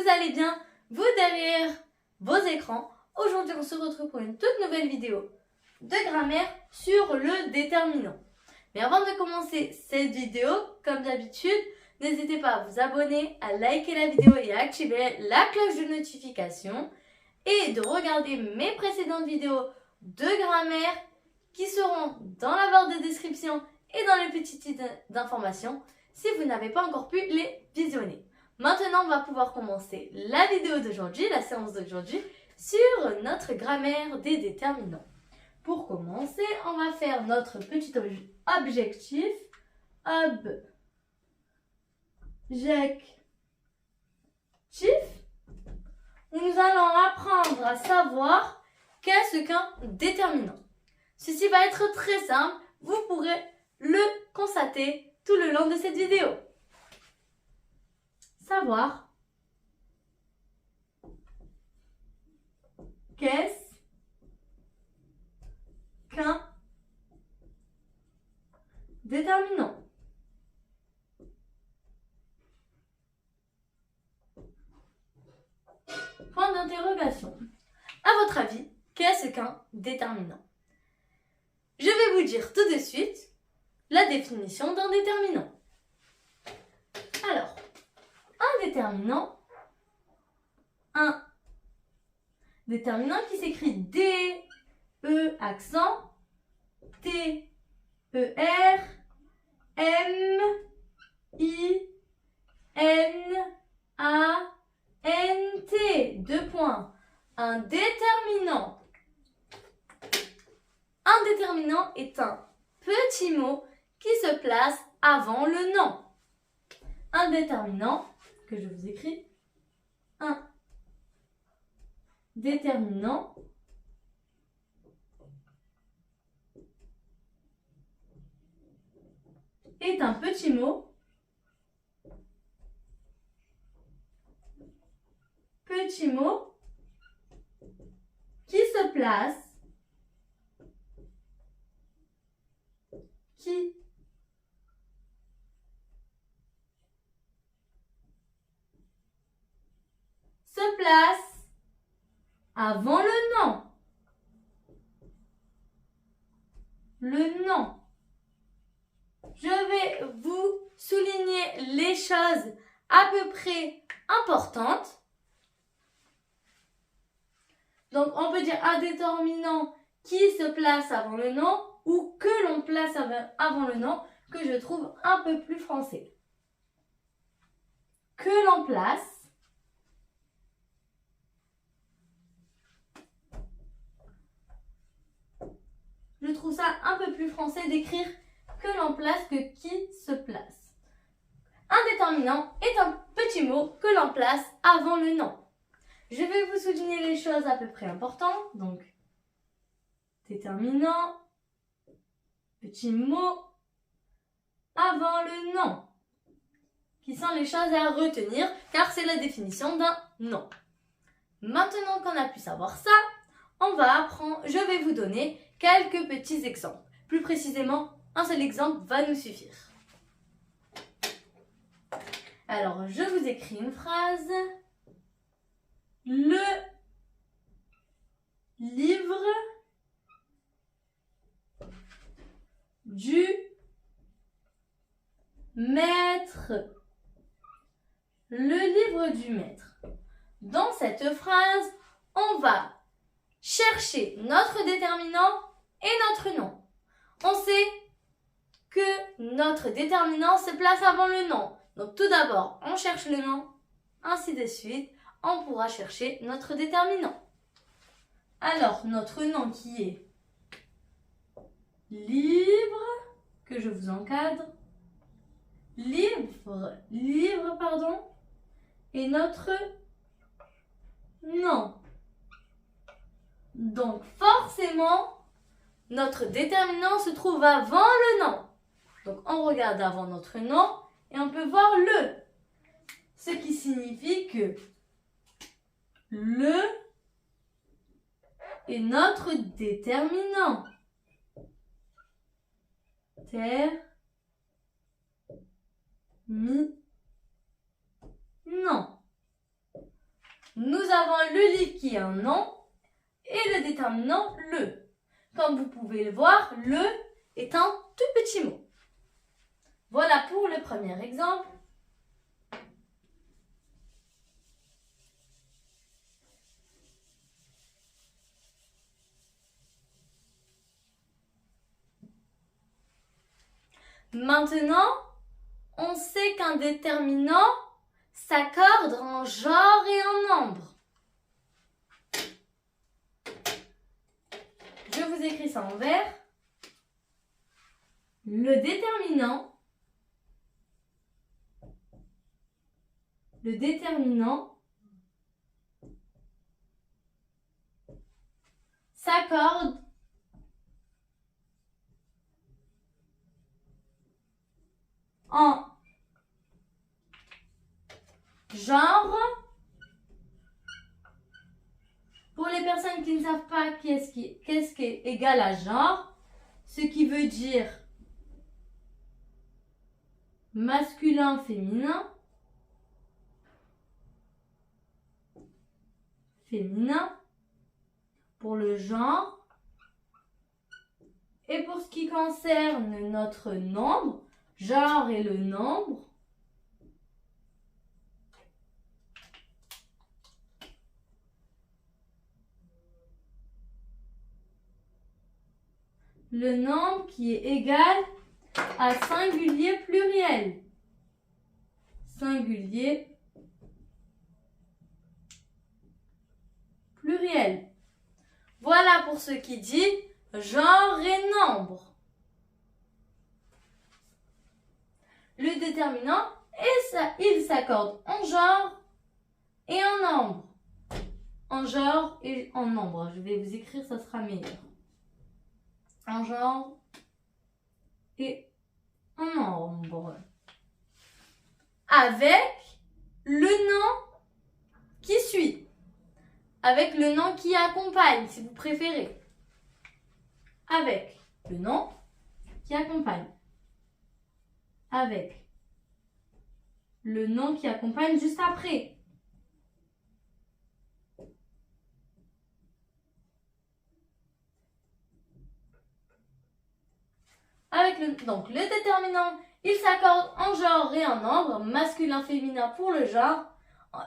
vous allez bien, vous derrière vos écrans. Aujourd'hui, on se retrouve pour une toute nouvelle vidéo de grammaire sur le déterminant. Mais avant de commencer cette vidéo, comme d'habitude, n'hésitez pas à vous abonner, à liker la vidéo et à activer la cloche de notification et de regarder mes précédentes vidéos de grammaire qui seront dans la barre de description et dans les petits titres d'information si vous n'avez pas encore pu les visionner. Maintenant, on va pouvoir commencer la vidéo d'aujourd'hui, la séance d'aujourd'hui, sur notre grammaire des déterminants. Pour commencer, on va faire notre petit objectif. Où nous allons apprendre à savoir qu'est-ce qu'un déterminant. Ceci va être très simple, vous pourrez le constater tout le long de cette vidéo. Savoir qu'est-ce qu'un déterminant. Point d'interrogation. À votre avis, qu'est-ce qu'un déterminant? Je vais vous dire tout de suite la définition d'un déterminant. Alors, un déterminant qui s'écrit D-E accent T-E-R-M-I-N-A-N-T. Deux points. Un déterminant. Un déterminant est un petit mot qui se place avant le nom. Un déterminant, que je vous écris, un déterminant est un petit mot qui se place avant le nom. Le nom. Je vais vous souligner les choses à peu près importantes. Donc, on peut dire un déterminant qui se place avant le nom ou que l'on place avant le nom, que je trouve un peu plus français. Que l'on place je trouve ça un peu plus français d'écrire que l'on place que qui se place. Un déterminant est un petit mot que l'on place avant le nom. Je vais vous souligner les choses à peu près importantes. Donc, déterminant, petit mot avant le nom, qui sont les choses à retenir car c'est la définition d'un nom. Maintenant qu'on a pu savoir ça, je vais vous donner quelques petits exemples. Plus précisément, un seul exemple va nous suffire. Alors, je vous écris une phrase. Le livre du maître. Le livre du maître. Dans cette phrase, on va chercher notre déterminant et notre nom. On sait que notre déterminant se place avant le nom. Donc tout d'abord, on cherche le nom, ainsi de suite, on pourra chercher notre déterminant. Alors, notre nom qui est livre, que je vous encadre, et notre nom. Donc forcément, notre déterminant se trouve avant le nom. Donc on regarde avant notre nom et on peut voir le. Ce qui signifie que le est notre déterminant. Non. nous avons le livre qui est un nom et le déterminant le. Comme vous pouvez le voir, le est un tout petit mot. Voilà pour le premier exemple. Maintenant, on sait qu'un déterminant s'accorde en genre et en nombre. Je vous écris ça en vert. Le déterminant s'accorde en genre. Pour les personnes qui ne savent pas qu'est-ce qui est égal à genre, ce qui veut dire masculin, féminin, pour le genre. Et pour ce qui concerne notre nombre, genre et le nombre, le nombre qui est égal à singulier pluriel. Singulier pluriel. Voilà pour ce qui dit genre et nombre. Le déterminant, il s'accorde en genre et en nombre. En genre et en nombre. Je vais vous écrire, ça sera meilleur. En genre et en nombre. Avec le nom qui suit. Avec le nom qui accompagne, si vous préférez. Avec le nom qui accompagne. Avec le nom qui accompagne juste après. Donc le déterminant, il s'accorde en genre et en nombre, masculin, féminin pour le genre.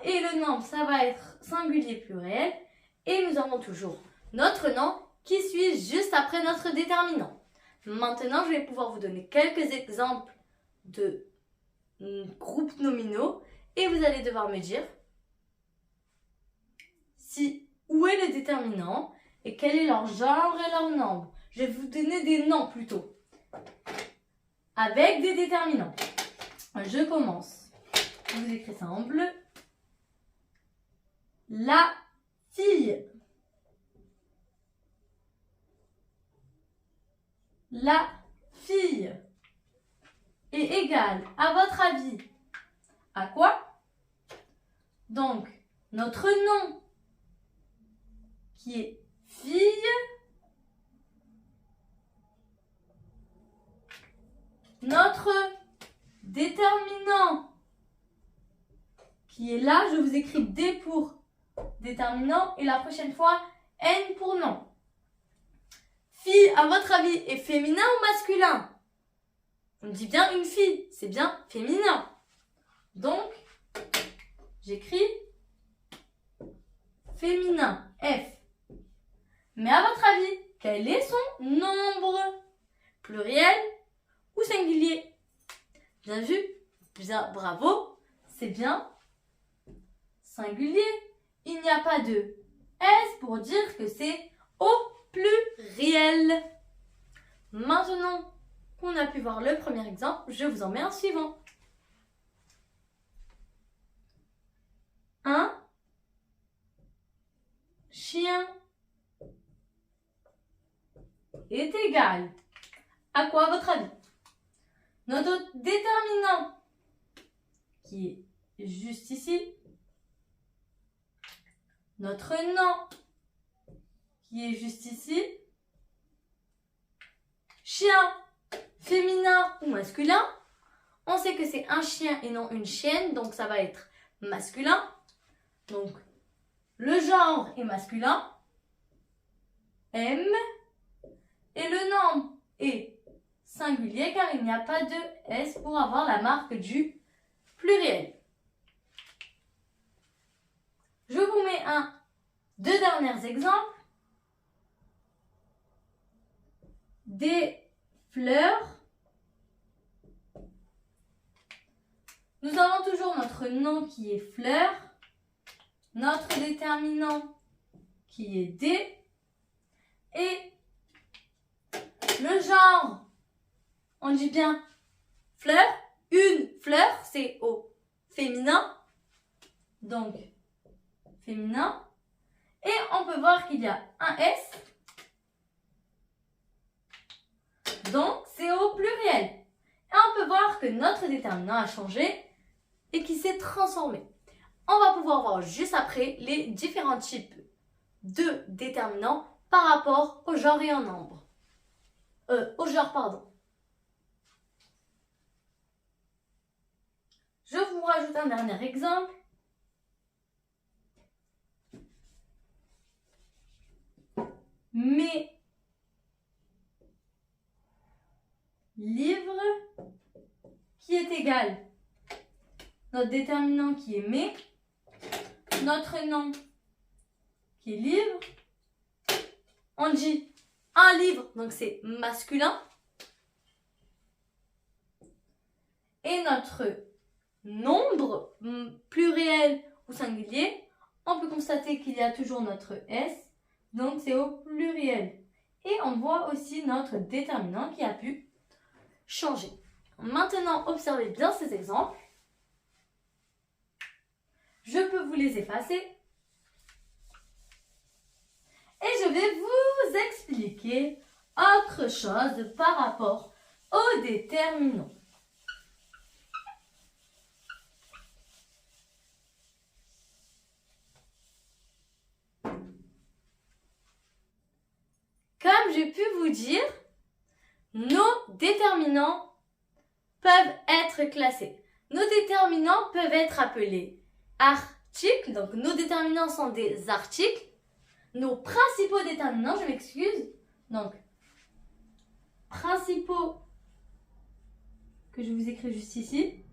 Et le nombre, ça va être singulier pluriel. Et nous avons toujours notre nom qui suit juste après notre déterminant. Maintenant, je vais pouvoir vous donner quelques exemples de groupes nominaux. Et vous allez devoir me dire où est le déterminant et quel est leur genre et leur nombre. Je vais vous donner des noms plutôt. Avec des déterminants. Je commence. Je vous écris ça en bleu. La fille. La fille est égale, à votre avis, à quoi? Donc, notre nom qui est fille notre déterminant qui est là, je vous écris D pour déterminant et la prochaine fois N pour nom. Fille, à votre avis, est féminin ou masculin? On dit bien une fille, c'est bien féminin. Donc, j'écris féminin, F. Mais à votre avis, quel est son nombre? Pluriel ou singulier? Bien vu, bien, bravo, c'est bien singulier. Il n'y a pas de S pour dire que c'est au pluriel. Maintenant qu'on a pu voir le premier exemple, je vous en mets un suivant. Un chien est égal à quoi, à votre avis? Notre déterminant qui est juste ici. Notre nom qui est juste ici. Chien, féminin ou masculin. On sait que c'est un chien et non une chienne, donc ça va être masculin. Donc, Le genre est masculin, M, et le nombre est singulier car il n'y a pas de S pour avoir la marque du pluriel. Je vous mets deux derniers exemples. Des fleurs. Nous avons toujours notre nom qui est fleur, notre déterminant qui est des, et le genre, on dit bien fleur, une fleur, c'est au féminin, donc féminin, et on peut voir qu'il y a un S, donc c'est au pluriel. Et on peut voir que notre déterminant a changé et qu'il s'est transformé. On va pouvoir voir juste après les différents types de déterminants par rapport au genre et au nombre. Je vous rajoute un dernier exemple. Mes livres qui est égal notre déterminant qui est mes, notre nom qui est livre. On dit un livre, donc c'est masculin. Et notre nombre, pluriel ou singulier, on peut constater qu'il y a toujours notre S, donc c'est au pluriel. Et on voit aussi notre déterminant qui a pu changer. Maintenant, observez bien ces exemples. Je peux vous les effacer. Et je vais vous expliquer autre chose par rapport aux déterminants. Comme j'ai pu vous dire, nos déterminants peuvent être classés. Nos déterminants peuvent être appelés articles, donc nos déterminants sont des articles. Nos principaux déterminants, je m'excuse, donc principaux, que je vous écris juste ici.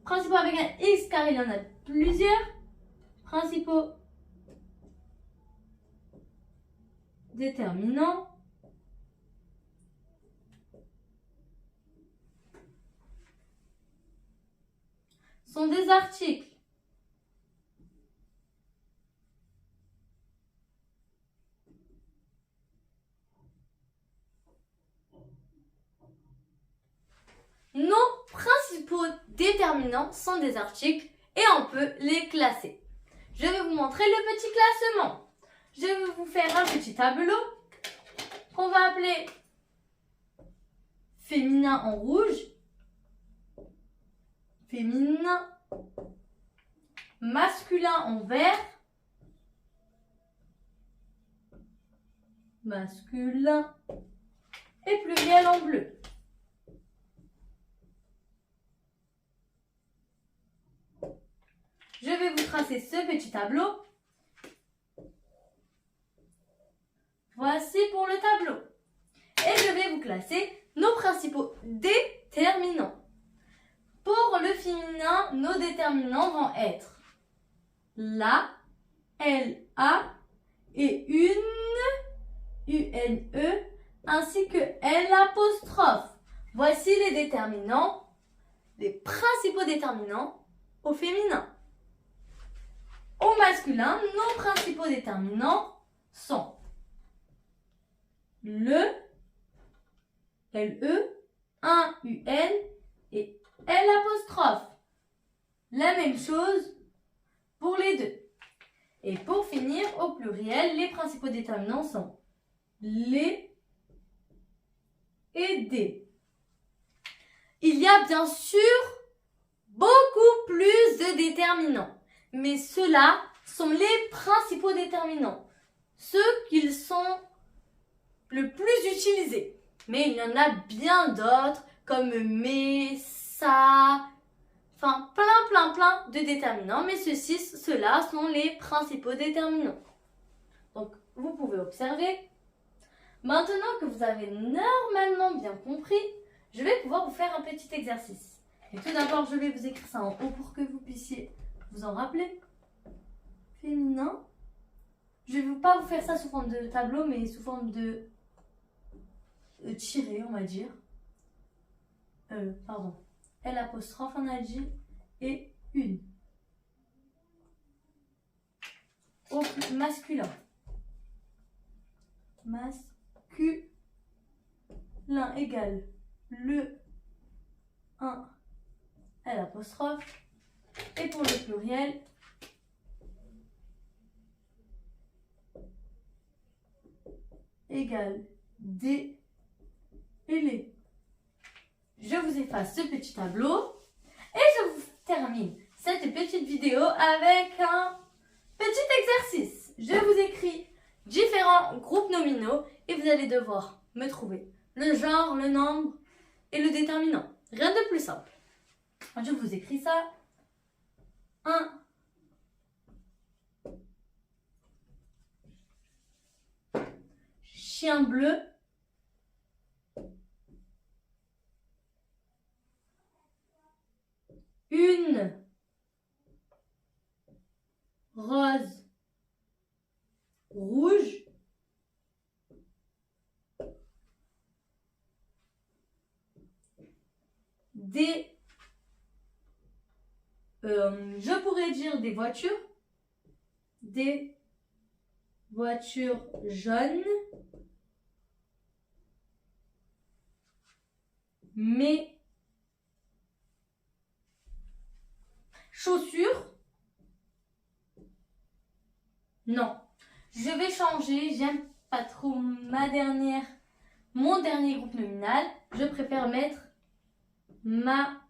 Principaux avec un X car il y en a plusieurs. Principaux déterminants sont des articles. Nos principaux déterminants sont des articles et on peut les classer. Je vais vous montrer le petit classement. Je vais vous faire un petit tableau qu'on va appeler féminin en rouge, féminin, masculin en vert, masculin et pluriel en bleu. Je vais vous tracer ce petit tableau. Voici pour le tableau. Et je vais vous classer nos principaux déterminants. Pour le féminin, nos déterminants vont être la, LA et UNE, ainsi que L'apostrophe. Voici les déterminants, les principaux déterminants au féminin. Au masculin, nos principaux déterminants sont le, LE, un UN et L'apostrophe. La même chose pour les deux. Et pour finir, au pluriel, les principaux déterminants sont les et des. Il y a bien sûr beaucoup plus de déterminants, mais ceux-là sont les principaux déterminants, ceux qui sont le plus utilisés. Mais il y en a bien d'autres comme mais, ça, Enfin, plein de déterminants, mais ceux-là sont les principaux déterminants. Donc, vous pouvez observer. Maintenant que vous avez normalement bien compris, je vais pouvoir vous faire un petit exercice. Et tout d'abord, je vais vous écrire ça en haut pour que vous puissiez vous en rappeler. Féminin. Je ne vais pas vous faire ça sous forme de tableau, mais sous forme de tiré, on va dire. Pardon. L apostrophe, on a dit, et une. Au masculin. Masculin égale le 1 L apostrophe. Et pour le pluriel, égale D et les. Je vous efface ce petit tableau et je vous termine cette petite vidéo avec un petit exercice. Je vous écris différents groupes nominaux et vous allez devoir me trouver le genre, le nombre et le déterminant. Rien de plus simple. Je vous écris ça. 1 chien bleu. Une rose rouge. Des je pourrais dire des voitures jaunes, mes chaussures, non, je vais changer, j'aime pas trop mon dernier groupe nominal, je préfère mettre ma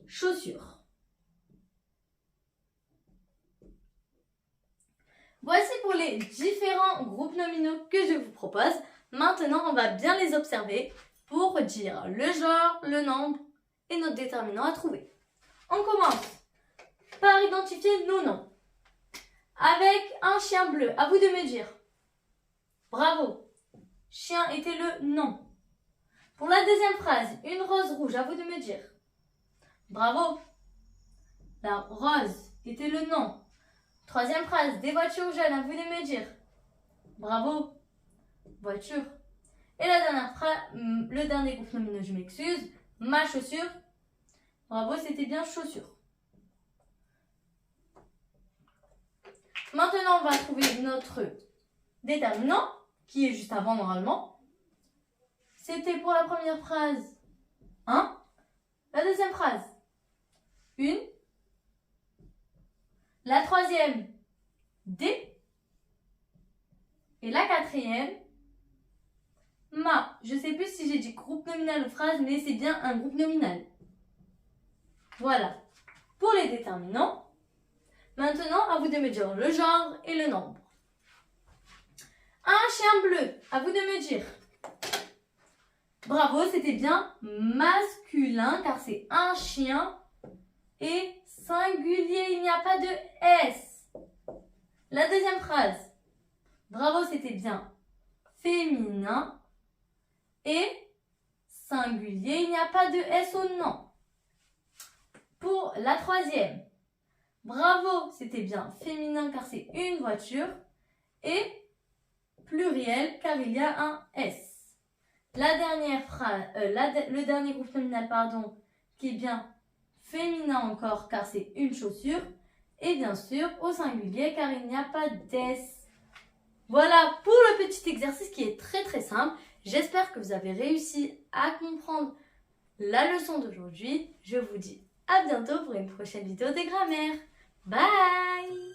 chaussure. Voici pour les différents groupes nominaux que je vous propose. Maintenant, on va bien les observer pour dire le genre, le nombre et notre déterminant à trouver. On commence par identifier nos noms. Avec un chien bleu, à vous de me dire. Bravo. Chien était le nom. Pour la deuxième phrase, une rose rouge, à vous de me dire. Bravo. La rose était le nom. Troisième phrase, des voitures jaunes, à vous de me dire. Bravo. Voiture. Et la dernière phrase, le dernier groupe nominal, je m'excuse, ma chaussure. Bravo, c'était bien chaussure. Maintenant, on va trouver notre déterminant, qui est juste avant normalement. C'était pour la première phrase 1. La deuxième phrase 1. La troisième D. Et la quatrième ma. Je ne sais plus si j'ai dit groupe nominal ou phrase, mais c'est bien un groupe nominal. Voilà. Pour les déterminants. Maintenant, à vous de me dire le genre et le nombre. Un chien bleu, à vous de me dire. Bravo, c'était bien masculin car c'est un chien et singulier, il n'y a pas de S. La deuxième phrase. Bravo, c'était bien féminin et singulier, il n'y a pas de S au nom. Pour la troisième. Bravo, c'était bien féminin car c'est une voiture et pluriel car il y a un S. La dernière phrase, le dernier groupe nominal, pardon, qui est bien féminin encore car c'est une chaussure et bien sûr au singulier car il n'y a pas d'S. Voilà pour le petit exercice qui est très simple. J'espère que vous avez réussi à comprendre la leçon d'aujourd'hui. Je vous dis à bientôt pour une prochaine vidéo de grammaire. Bye!